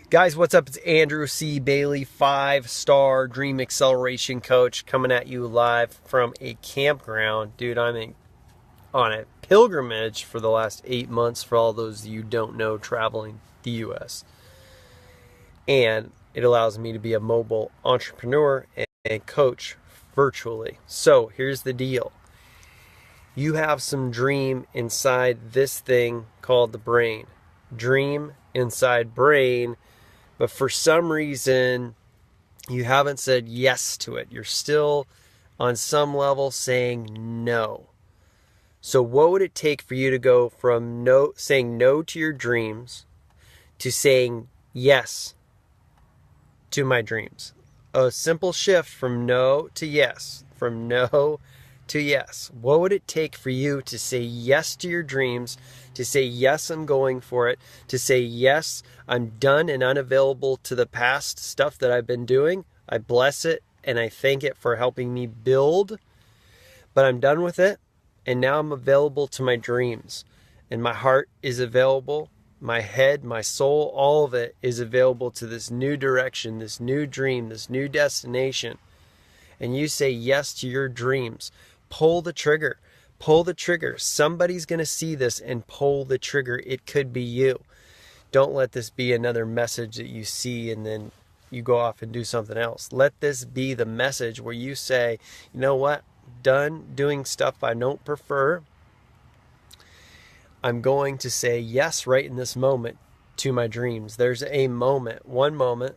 Guys, what's up? It's Andrew C. Bailey, 5-star Dream Acceleration Coach, coming at you live from a campground. Dude, on a pilgrimage for the last 8 months for all those you don't know traveling the U.S. And it allows me to be a mobile entrepreneur and coach virtually. So here's the deal. You have some dream inside this thing called the brain. Dream inside brain. But for some reason, you haven't said yes to it. You're still on some level saying no. So what would it take for you to go from saying no to your dreams to saying yes to my dreams? A simple shift from no to yes. From no to yes. What would it take for you to say yes to your dreams, to say yes, I'm going for it, to say yes, I'm done and unavailable to the past stuff that I've been doing. I bless it and I thank it for helping me build, but I'm done with it and now I'm available to my dreams, and my heart is available, my head, my soul, all of it is available to this new direction, this new dream, this new destination. And you say yes to your dreams. Pull the trigger. Pull the trigger. Somebody's going to see this and pull the trigger. It could be you. Don't let this be another message that you see and then you go off and do something else. Let this be the message where you say, you know what? Done doing stuff I don't prefer. I'm going to say yes right in this moment to my dreams. There's a moment, one moment.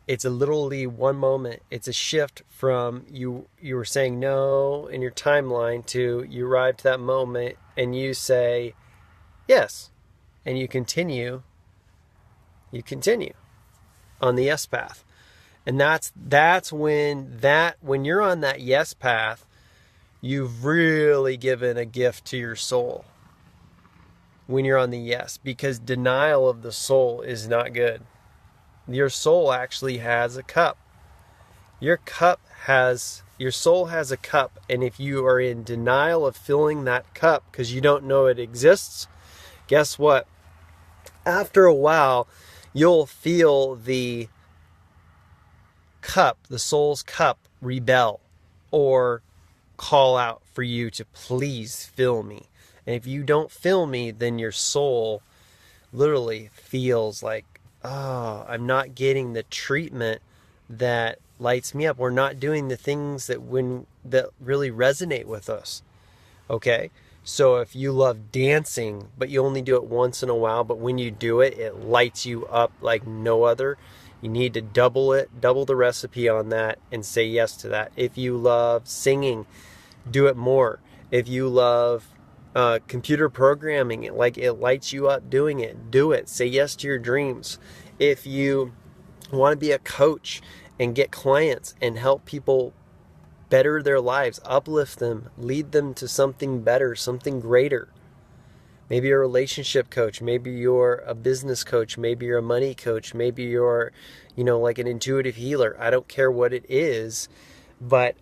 It's a literally one moment. It's a shift from you were saying no in your timeline to you arrive to that moment and you say yes. And you continue on the yes path. And that's when you're on that yes path, you've really given a gift to your soul. When you're on the yes, because denial of the soul is not good. Your soul actually has a cup. Your soul has a cup, and if you are in denial of filling that cup because you don't know it exists, guess what? After a while, you'll feel the cup, the soul's cup, rebel or call out for you to please fill me. And if you don't fill me, then your soul literally feels like, oh, I'm not getting the treatment that lights me up. We're not doing the things that really resonate with us. Okay? So if you love dancing, but you only do it once in a while, but when you do it, it lights you up like no other, you need to double the recipe on that and say yes to that. If you love singing, do it more. If you love computer programming, like it lights you up doing it, do it. Say yes to your dreams. If you want to be a coach and get clients and help people better their lives, uplift them, lead them to something better, something greater. Maybe you're a relationship coach, maybe you're a business coach, maybe you're a money coach, maybe you're, like an intuitive healer. I don't care what it is, but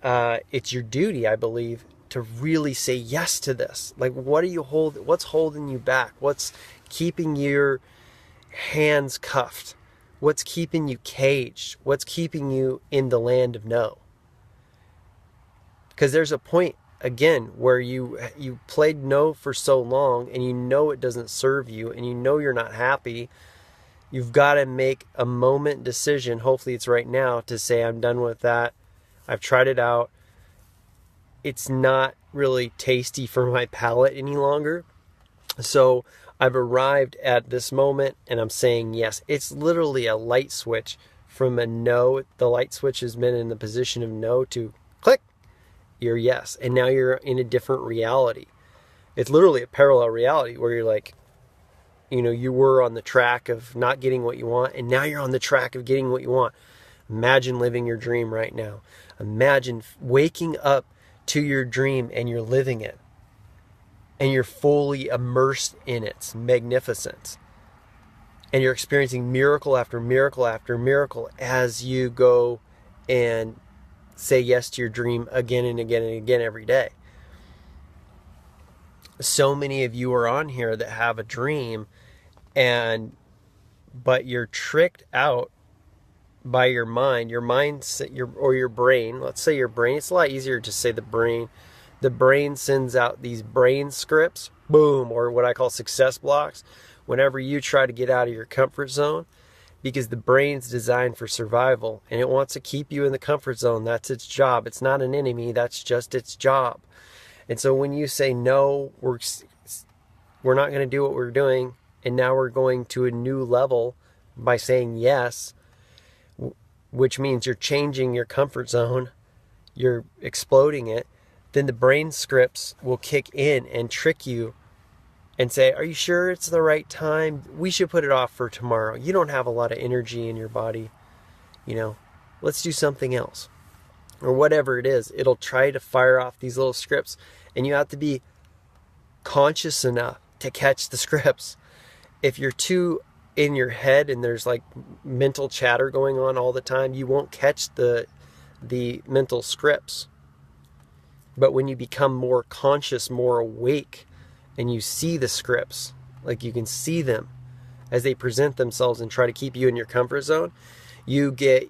it's your duty, I believe, to really say yes to this. Like, what's holding you back? What's keeping your hands cuffed? What's keeping you caged? What's keeping you in the land of no? Because there's a point, again, where you played no for so long and you know it doesn't serve you and you know you're not happy. You've got to make a moment decision, hopefully it's right now, to say, I'm done with that. I've tried it out. It's not really tasty for my palate any longer. So I've arrived at this moment and I'm saying yes. It's literally a light switch from a no. The light switch has been in the position of no to click, you're yes. And now you're in a different reality. It's literally a parallel reality where you're like, you were on the track of not getting what you want and now you're on the track of getting what you want. Imagine living your dream right now. Imagine waking up to your dream and you're living it. And you're fully immersed in its magnificence. And you're experiencing miracle after miracle after miracle as you go and say yes to your dream again and again and again every day. So many of you are on here that have a dream and but you're tricked out by your mind, your mindset, your brain. Let's say your brain. It's a lot easier to say the brain. The brain sends out these brain scripts, boom, or what I call success blocks, whenever you try to get out of your comfort zone, because the brain's designed for survival and it wants to keep you in the comfort zone. That's its job. It's not an enemy. That's just its job. And so when you say no, we're not going to do what we're doing, and now we're going to a new level by saying yes, which means you're changing your comfort zone, you're exploding it, then the brain scripts will kick in and trick you and say, are you sure it's the right time? We should put it off for tomorrow. You don't have a lot of energy in your body. Let's do something else. Or whatever it is, it'll try to fire off these little scripts, and you have to be conscious enough to catch the scripts. If you're too in your head and there's like mental chatter going on all the time, you won't catch the mental scripts. But when you become more conscious, more awake, and you see the scripts, like you can see them as they present themselves and try to keep you in your comfort zone, you get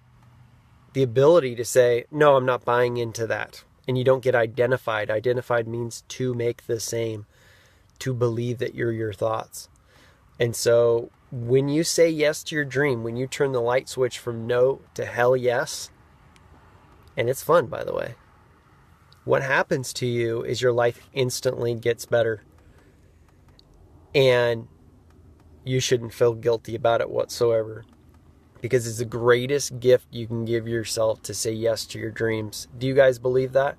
the ability to say, no, I'm not buying into that. And you don't get identified. Identified means to make the same, to believe that you're your thoughts. And so when you say yes to your dream, when you turn the light switch from no to hell yes, and it's fun, by the way, what happens to you is your life instantly gets better. And you shouldn't feel guilty about it whatsoever, because it's the greatest gift you can give yourself to say yes to your dreams. Do you guys believe that?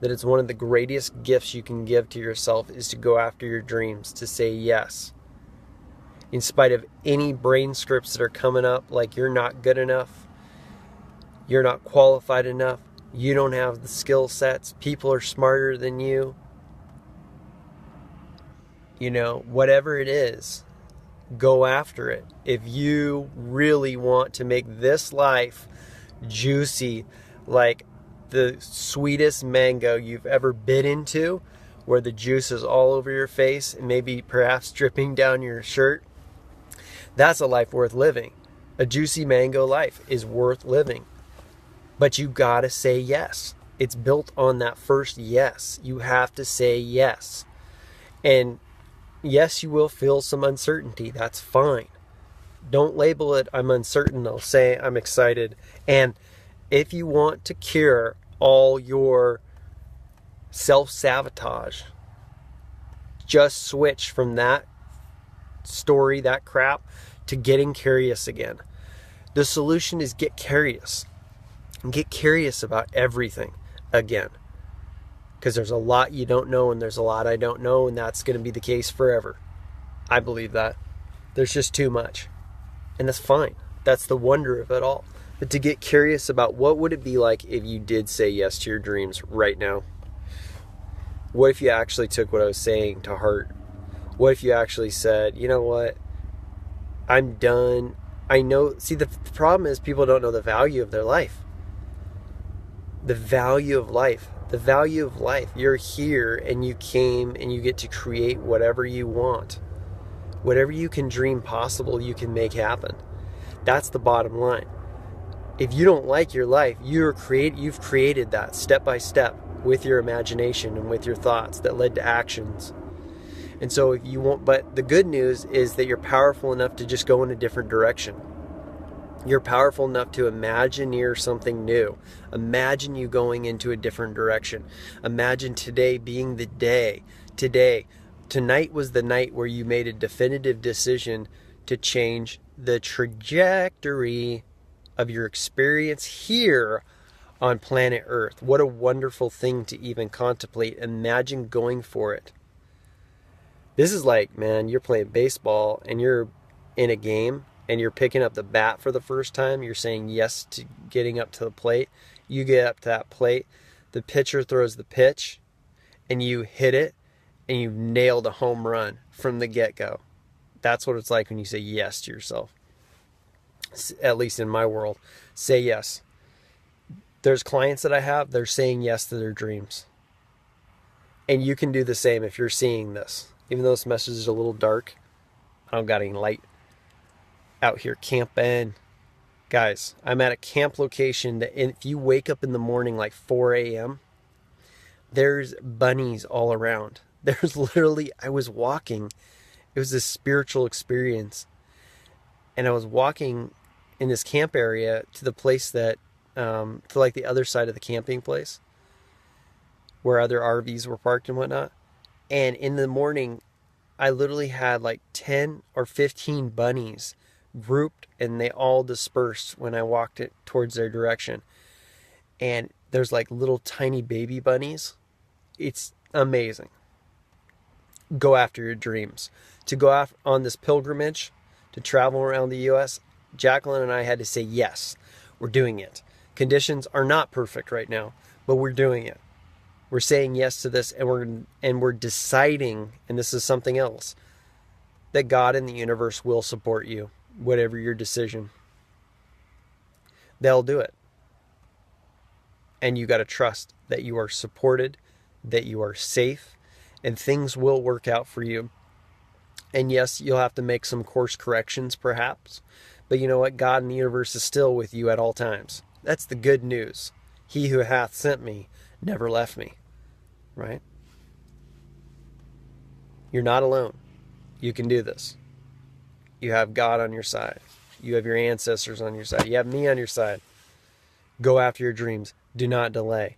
That it's one of the greatest gifts you can give to yourself is to go after your dreams, to say yes. In spite of any brain scripts that are coming up, like you're not good enough, you're not qualified enough, you don't have the skill sets, people are smarter than you. Whatever it is, go after it. If you really want to make this life juicy, like the sweetest mango you've ever bit into, where the juice is all over your face and maybe perhaps dripping down your shirt, that's a life worth living. A juicy mango life is worth living. But you gotta say yes. It's built on that first yes. You have to say yes. And yes, you will feel some uncertainty. That's fine. Don't label it, I'm uncertain. I'll say, I'm excited. And if you want to cure all your self-sabotage, just switch from that story, that crap, to getting curious again. The solution is get curious. And get curious about everything again. Because there's a lot you don't know, and there's a lot I don't know, and that's going to be the case forever. I believe that. There's just too much. And that's fine. That's the wonder of it all. But to get curious about what would it be like if you did say yes to your dreams right now? What if you actually took what I was saying to heart? What if you actually said, you know what? I'm done. I know. See, the problem is people don't know the value of their life. The value of life. The value of life. You're here and you came and you get to create whatever you want. Whatever you can dream possible, you can make happen. That's the bottom line. If you don't like your life, you've created that step by step with your imagination and with your thoughts that led to actions. And so if you want, but the good news is that you're powerful enough to just go in a different direction. You're powerful enough to imagineer something new. Imagine you going into a different direction. Imagine today being the day. Tonight was the night where you made a definitive decision to change the trajectory of your experience here on planet Earth. What a wonderful thing to even contemplate. Imagine going for it. This is like, man, you're playing baseball and you're in a game and you're picking up the bat for the first time. You're saying yes to getting up to the plate. You get up to that plate. The pitcher throws the pitch and you hit it and you nailed a home run from the get-go. That's what it's like when you say yes to yourself. At least in my world. Say yes. There's clients that I have, they're saying yes to their dreams. And you can do the same if you're seeing this. Even though this message is a little dark, I don't got any light. out here camping. Guys, I'm at a camp location that if you wake up in the morning like 4 a.m., there's bunnies all around. There's literally, I was walking. It was a spiritual experience. And I was walking in this camp area to the place that, to like the other side of the camping place where other RVs were parked and whatnot. And in the morning, I literally had like 10 or 15 bunnies grouped, and they all dispersed when I walked it towards their direction. And there's like little tiny baby bunnies. It's amazing. Go after your dreams. To go off on this pilgrimage, to travel around the U.S., Jacqueline and I had to say yes. We're doing it. Conditions are not perfect right now, but we're doing it. We're saying yes to this, and we're deciding, and this is something else, that God and the universe will support you, whatever your decision. They'll do it. And you got to trust that you are supported, that you are safe, and things will work out for you. And yes, you'll have to make some course corrections perhaps, but you know what? God and the universe is still with you at all times. That's the good news. He who hath sent me never left me, right? You're not alone. You can do this. You have God on your side. You have your ancestors on your side. You have me on your side. Go after your dreams. Do not delay.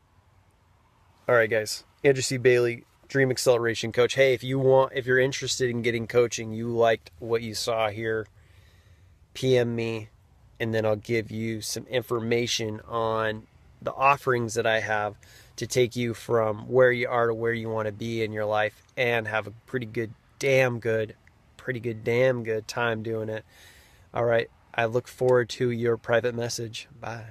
All right, guys. Andrew C. Bailey, Dream Acceleration Coach. Hey, if you're interested in getting coaching, you liked what you saw here, PM me, and then I'll give you some information on the offerings that I have to take you from where you are to where you want to be in your life and have a pretty good, damn good time doing it. All right. I look forward to your private message. Bye.